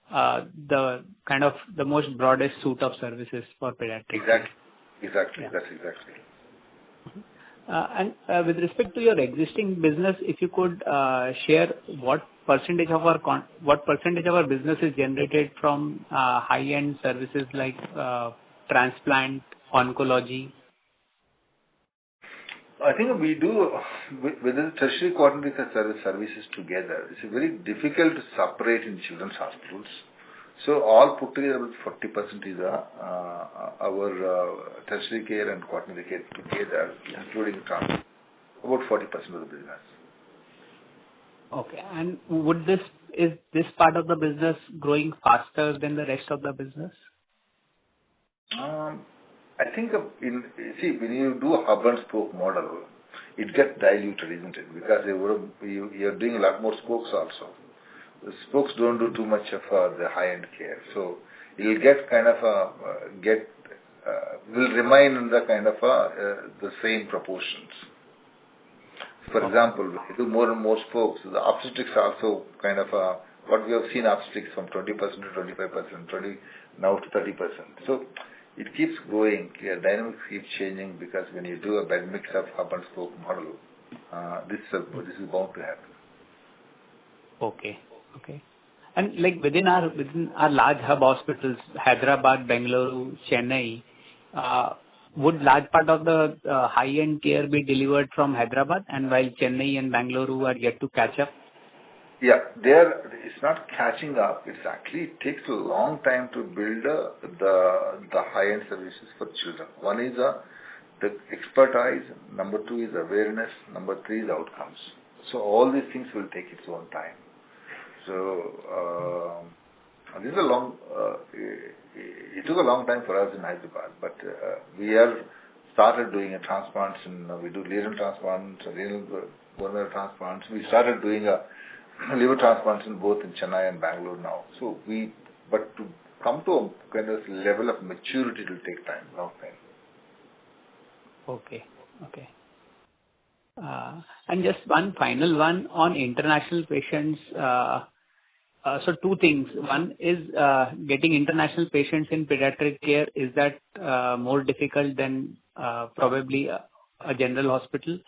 J: the most broadest suite of services for pediatrics.
C: Exactly.
J: Yeah.
C: That's exactly.
J: And with respect to your existing business, if you could share what percentage of our business is generated from high-end services like transplant, oncology.
C: I think we do with the tertiary quaternary services together. It's very difficult to separate in children's hospitals. So all put together, about 40% is our tertiary care and quaternary care together, including transplant. About 40% of the business.
J: Okay, and is this part of the business growing faster than the rest of the business?
C: I think when you do a hub and spoke model, it gets diluted, isn't it? Because you're doing a lot more spokes also. The spokes don't do too much of the high-end care, so you'll get kind of will remain in the kind of the same proportions. For example, if you do more and more spokes, the obstetrics also kind of what we have seen obstetrics from 20% to 25%, now to 30%. So it keeps growing. Dynamics keeps changing because when you do a bed mix of hub and spoke model, this is bound to happen.
J: Okay. And like within our large hub hospitals, Hyderabad, Bengaluru, Chennai, would large part of the high-end care be delivered from Hyderabad, and while Chennai and Bengaluru are yet to catch up?
C: Yeah, it's not catching up. It actually takes a long time to build the high-end services for children. One is the expertise. Number 2 is awareness. Number 3 is outcomes. So all these things will take its own time. So this is it took a long time for us in Hyderabad, but we have started doing a transplants, and we do renal transplants, renal bone marrow transplants. We started doing liver transplantation both in Chennai and Bangalore now. But to come to a kind of level of maturity, it will take time, long time.
J: Okay. And just one final one on international patients. So two things. One is getting international patients in pediatric care. Is that more difficult than probably a general hospital?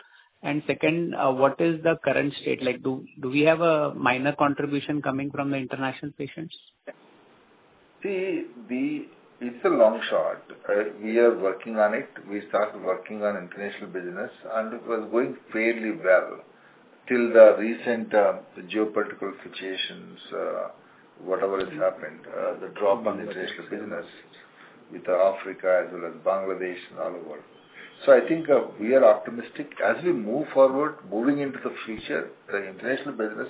J: And second, what is the current state? Like, do we have a minor contribution coming from the international patients?
C: See, it's a long shot. We are working on it. We started working on international business, and it was going fairly well till the recent geopolitical situations, whatever has happened, the drop in international business with Africa as well as Bangladesh and all over. So I think we are optimistic as we move forward, moving into the future. The international business,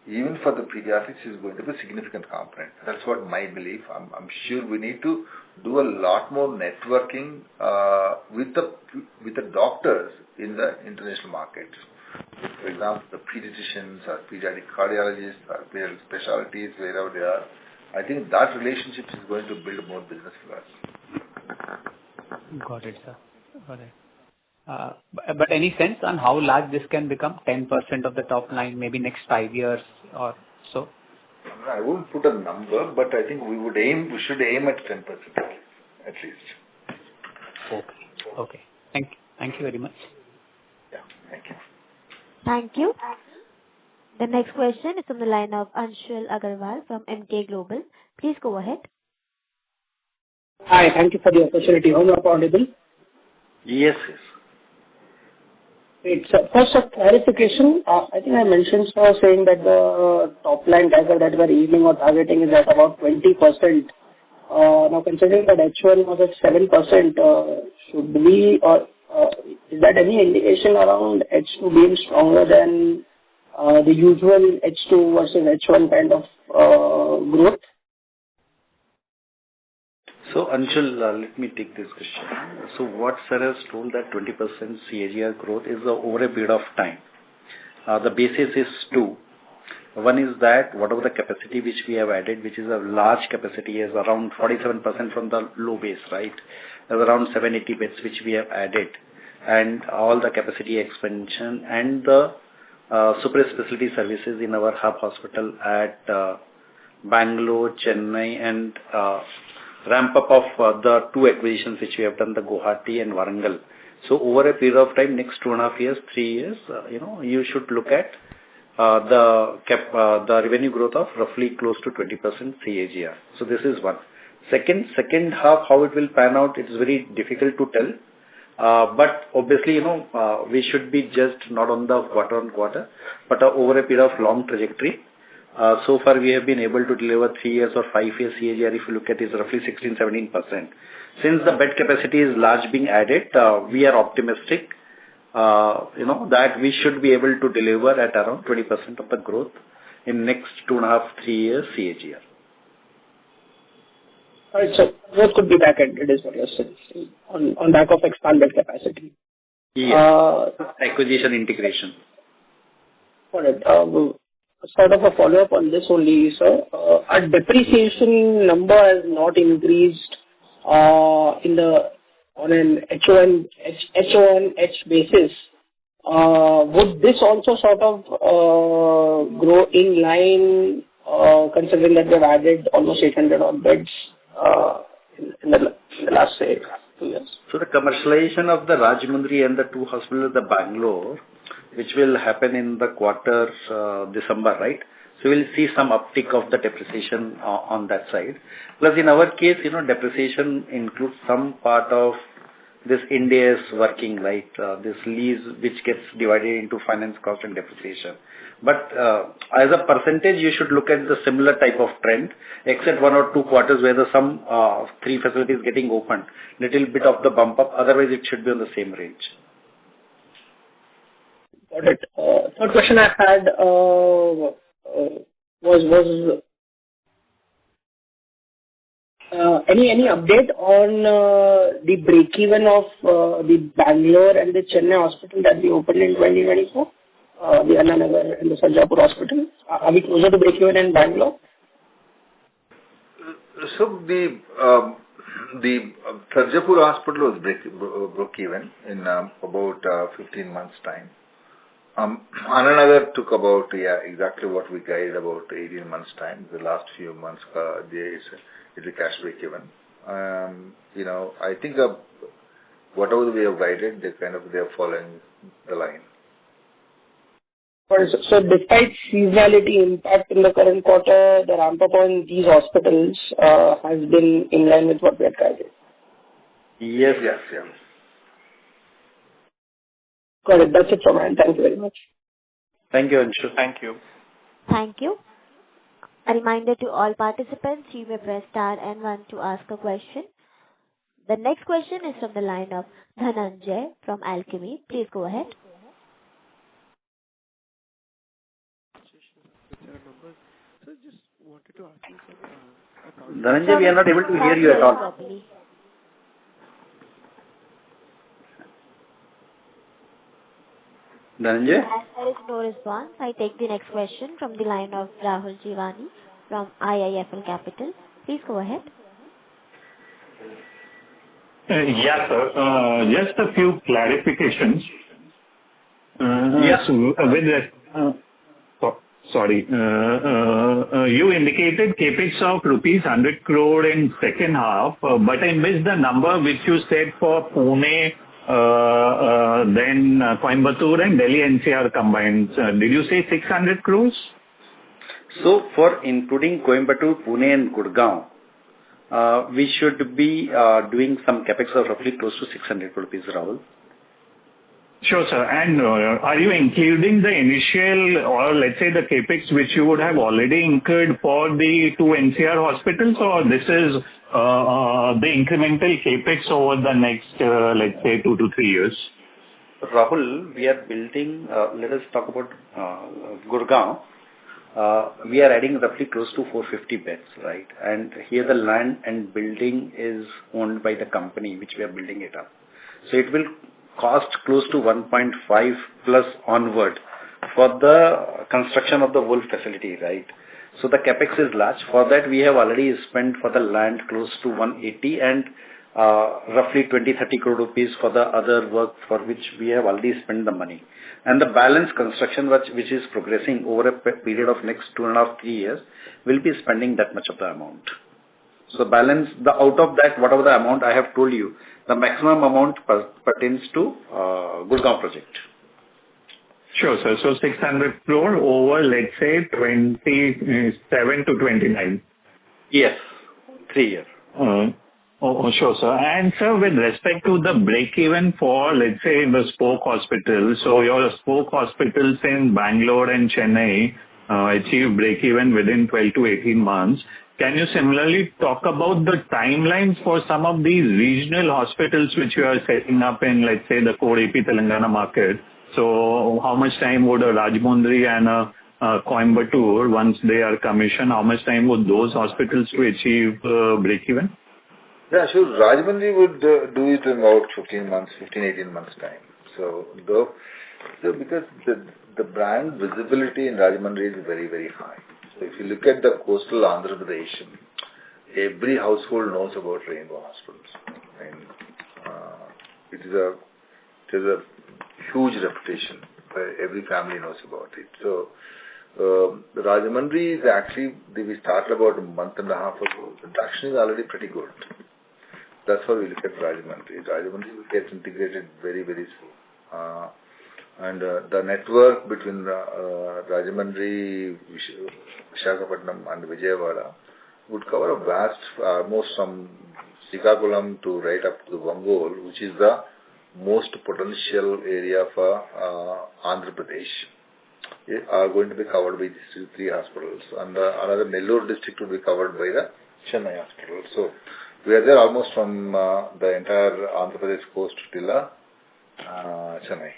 C: even for the pediatrics, is going to be a significant component. That's what my belief. I'm sure we need to do a lot more networking with the doctors in the international markets. For example, the pediatricians or pediatric cardiologists or pediatric specialties, wherever they are. I think that relationship is going to build more business for us.
J: Got it, sir. Got it. But any sense on how large this can become? 10% of the top line, maybe next 5 years or so?
C: I won't put a number, but I think we should aim at 10% at least.
J: Okay. Thank you very much.
C: Yeah, thank you.
A: Thank you. The next question is from the line of Anshul Agarwal from MK Global. Please go ahead.
K: Hi, thank you for the opportunity. Am I audible?
D: Yes.
K: Great. So first, a clarification. I think I mentioned saying that the top line target that we're aiming or targeting is at about 20%. Now, considering that H1 was at 7%, should we or is that any indication around H2 being stronger than the usual H2 versus H1 kind of growth?
D: So, Anshul, let me take this question. So, what Sir has told that 20% CAGR growth is over a period of time. The basis is two. One is that whatever the capacity which we have added, which is a large capacity, is around 47% from the low base, right? There's around 780 beds which we have added, and all the capacity expansion and the super specialty services in our hub hospital at Bangalore, Chennai, and ramp up of the two acquisitions which we have done, the Guwahati and Warangal. So over a period of time, next 2.5 years, 3 years, you should look at the revenue growth of roughly close to 20% CAGR. So this is one. Second half, how it will pan out, it is very difficult to tell. But obviously, we should be just not on the quarter-on-quarter, but over a period of long trajectory. So far, we have been able to deliver 3 years or 5 years CAGR. If you look at it, is roughly 16-17%. Since the bed capacity is large being added, we are optimistic, that we should be able to deliver at around 20% of the growth in next 2.5-3 years CAGR.
K: All right, so growth could be back-ended, is what you're saying, on back of expanded capacity.
D: Yes. Acquisition integration.
K: All right. Sort of a follow-up on this only, sir. Our depreciation number has not increased on an H1H basis. Would this also sort of grow in line, considering that we've added almost 800 odd beds in the last, say, 2 years?
D: So the commercialization of the Rajahmundry and the two hospitals, the Bangalore, which will happen in the quarter December, right? So we'll see some uptick of the depreciation on that side. Plus, in our case, depreciation includes some part of this Ind AS working, right? This lease which gets divided into finance cost and depreciation. But as a percentage, you should look at the similar type of trend, except 1 or 2 quarters where some 3 facilities getting opened, little bit of the bump up. Otherwise, it should be on the same range.
K: Got it. Third question I had was any update on the break-even of the Bangalore and the Chennai hospital that we opened in 2024? the Annanagar and the Sarjapur hospital? Are we closer to break-even in Bangalore?
C: So the Sarjapur hospital was broke even in about 15 months' time. Annanagar took about exactly what we guided, about 18 months' time. The last few months, it's a cash break even. I think whatever we have guided, they are following the line.
K: So despite seasonality impact in the current quarter, the ramp-up on these hospitals has been in line with what we had guided?
D: Yes.
K: Got it. That's it from my end. Thank you very much.
D: Thank you, Anshu.
I: Thank you.
A: Thank you. A reminder to all participants, you may press star and 1 to ask a question. The next question is from the line of Dhananjay from Alchemy. Please go ahead.
D: Dhananjay, we are not able to hear you at all.
A: Properly.
D: Dhananjay?
A: As there is no response, I take the next question from the line of Rahul Jivani from IIFL Capital. Please go ahead.
B: Yes, sir. Just a few clarifications. You indicated capex of rupees 100 crore in second half, but I missed the number which you said for Pune, then Coimbatore and Delhi NCR combined. Did you say 600 crores?
D: So for including Coimbatore, Pune and Gurgaon, we should be doing some capex of roughly close to 600 crore rupees, Rahul.
B: Sure, sir. And are you including the initial, or let's say the capex which you would have already incurred for the 2 NCR hospitals, or this is the incremental capex over the next, let's say, 2 to 3 years?
D: Rahul, we are building, let us talk about Gurgaon. We are adding roughly close to 450 beds, right? And here the land and building is owned by the company which we are building it up. So it will cost close to 1.5 plus onward for the construction of the whole facility, right? So the capex is large. For that, we have already spent for the land close to 180 and roughly 20-30 crore rupees for the other work for which we have already spent the money. And the balance construction which is progressing over a period of next 2.5-3 years will be spending that much of the amount. So balance, out of that, whatever the amount I have told you, the maximum amount pertains to Gurgaon project.
B: Sure, sir. So 600 crore over, let's say, 27 to 29.
D: Yes, 3 years.
B: Sure, sir. And sir, with respect to the break-even for, let's say, the spoke hospitals, so your spoke hospitals in Bangalore and Chennai achieve break-even within 12 to 18 months. Can you similarly talk about the timelines for some of these regional hospitals which you are setting up in, let's say, the core AP Telangana market? So how much time would a Rajahmundry and a Coimbatore, once they are commissioned, how much time would those hospitals to achieve break-even?
C: Yeah, sure. Rajahmundry would do it in about 15-18 months time. So because the brand visibility in Rajahmundry is very, very high. So if you look at the coastal Andhra Pradesh, every household knows about Rainbow Hospitals. And it is a huge reputation. Every family knows about it. So the Rajahmundry is actually, we started about a month and a half ago. The traction is already pretty good. That's how we look at Rajahmundry. Rajahmundry will get integrated very, very soon. And the network between Rajahmundry, Visakhapatnam and Vijayawada would cover a vast, almost from Srikakulam to right up to Ongole, which is the most potential area for Andhra Pradesh, are going to be covered by these 3 hospitals. And another Nellore district will be covered by the Chennai hospital. So we are there almost from the entire Andhra Pradesh coast till Chennai.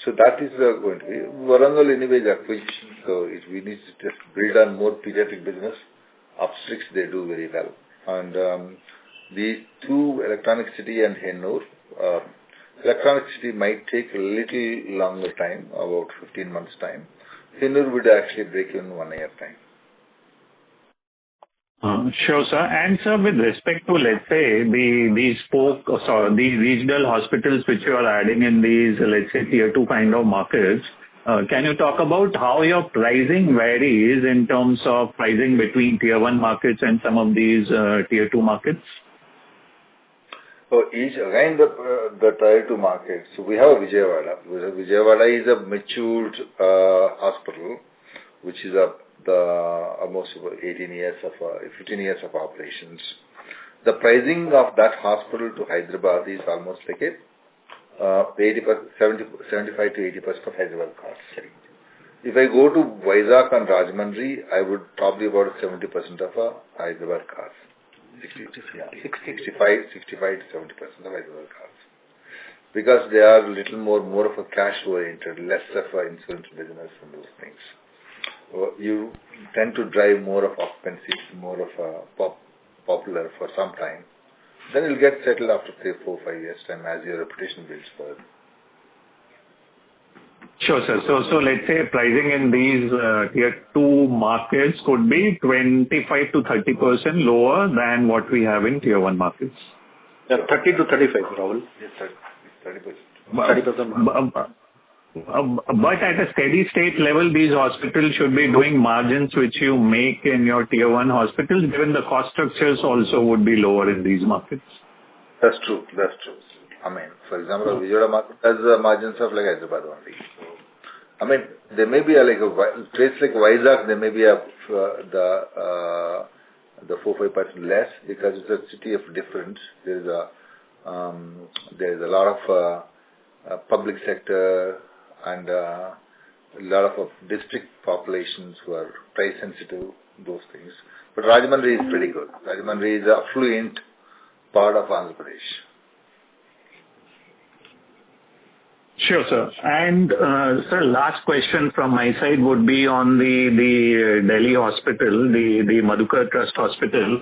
C: So that is going to be Warangal anyway the acquisition. So we need to just build on more pediatric business. Obstetrics they do very well. And these 2, Electronic City and Hennur, Electronic City might take a little longer time, about 15 months time. Childr would actually break in 1 year time.
B: Sure, sir. And sir, with respect to, let's say, the regional hospitals which you are adding in these, let's say, tier 2 kind of markets, can you talk about how your pricing varies in terms of pricing between tier 1 markets and some of these tier 2 markets?
C: So again, the tier 2 markets. So we have Vijayawada. Vijayawada is a matured hospital, which is almost 15 years of operations. The pricing of that hospital to Hyderabad is almost like 75 to 80% of Hyderabad costs. If I go to Vizag and Rajahmundry, I would probably about 70% of a Hyderabad costs. 65 to 70% of Hyderabad costs. Because they are a little more of a cash oriented, less of an insurance business and those things. You tend to drive more of occupancy, more of a popular for some time. Then you'll get settled after 3, 4, 5 years time as your reputation builds further.
B: Sure, sir. So let's say pricing in these tier 2 markets could be 25 to 30% lower than what we have in tier 1 markets.
D: Yeah, 30 to 35, Rahul.
C: Yes, 30%.
D: 30%.
B: But at a steady state level, these hospitals should be doing margins which you make in your tier 1 hospitals, given the cost structures also would be lower in these markets.
C: That's true. I mean, for example, Vijayawada market has margins of like Hyderabad only. So, I mean, there may be a place like Vizag, there may be the 4-5% less because it's a city of difference. There's a lot of public sector and a lot of district populations who are price sensitive, those things. But Rajahmundry is pretty good. Rajahmundry is an affluent part of Andhra Pradesh.
B: Sure, sir. And sir, last question from my side would be on the Delhi hospital, the Madhukar Trust Hospital.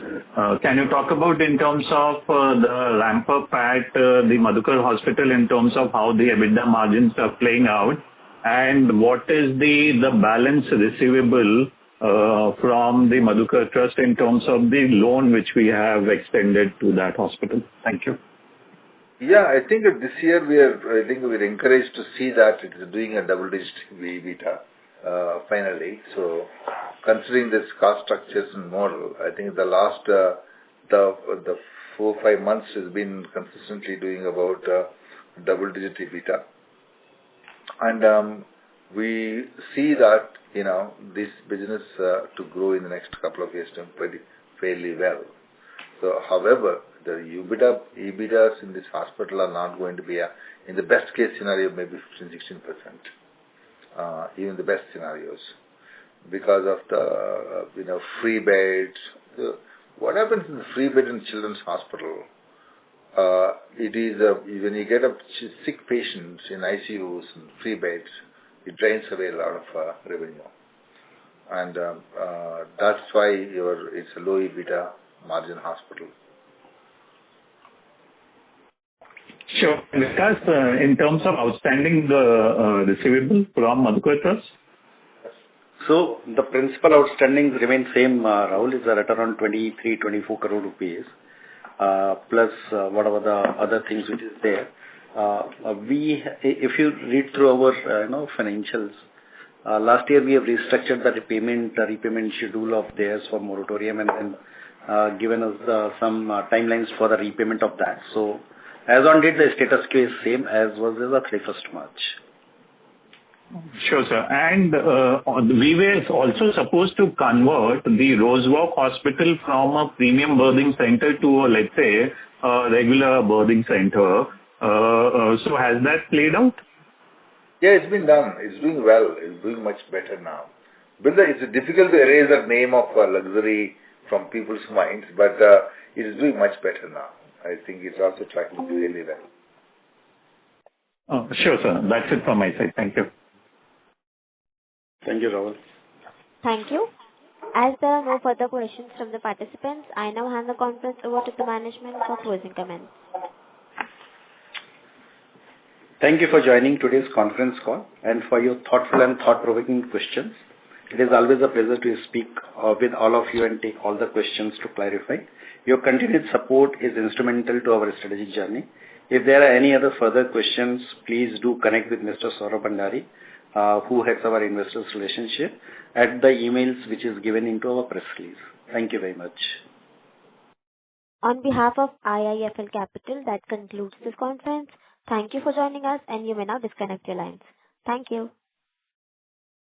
B: Can you talk about in terms of the ramp up at the Madhukar Hospital in terms of how the EBITDA margins are playing out, and what is the balance receivable from the Madhukar Trust in terms of the loan which we have extended to that hospital? Thank you.
C: Yeah, I think that this year we're encouraged to see that it is doing a double-digit EBITDA finally. So, considering this cost structures and model, I think the last the 4-5 months has been consistently doing about double-digit EBITDA, and we see that this business to grow in the next couple of years fairly well. So, however, the EBITDAs in this hospital are not going to be, in the best case scenario, maybe 15-16%, even the best scenarios, because of the free beds. What happens in the free bed in children's hospital? It is when you get sick patients in ICUs and free beds, it drains away a lot of revenue, and that's why it's a low EBITDA margin hospital.
B: Sure. Vikas, in terms of outstanding the receivable from Madhukar Trust?
D: So the principal outstanding remains same, Rahul, is at around 23-24 crore rupees, plus whatever the other things which is there. If you read through our financials, last year we have restructured the repayment schedule of theirs for moratorium and then given us some timelines for the repayment of that. So as on date, the status quo is same as was the 31st March.
B: Sure, sir. And we were also supposed to convert the Rosewalk Hospital from a premium birthing center to, let's say, a regular birthing center. So has that played out?
C: Yeah, it's been done. It's doing well. It's doing much better now. It's difficult to erase that name of luxury from people's minds, but it is doing much better now. I think it's also tracking really well.
B: Sure, sir. That's it from my side. Thank you.
D: Thank you, Rahul.
A: Thank you. As there are no further questions from the participants, I now hand the conference over to the management for closing comments.
D: Thank you for joining today's conference call and for your thoughtful and thought-provoking questions. It is always a pleasure to speak with all of you and take all the questions to clarify. Your continued support is instrumental to our strategic journey. If there are any other further questions, please do connect with Mr. Saurabh Bhandari, who heads our investors relationship, at the emails which is given into our press release. Thank you very much.
A: On behalf of IIFL Capital, that concludes this conference. Thank you for joining us, and you may now disconnect your lines. Thank you.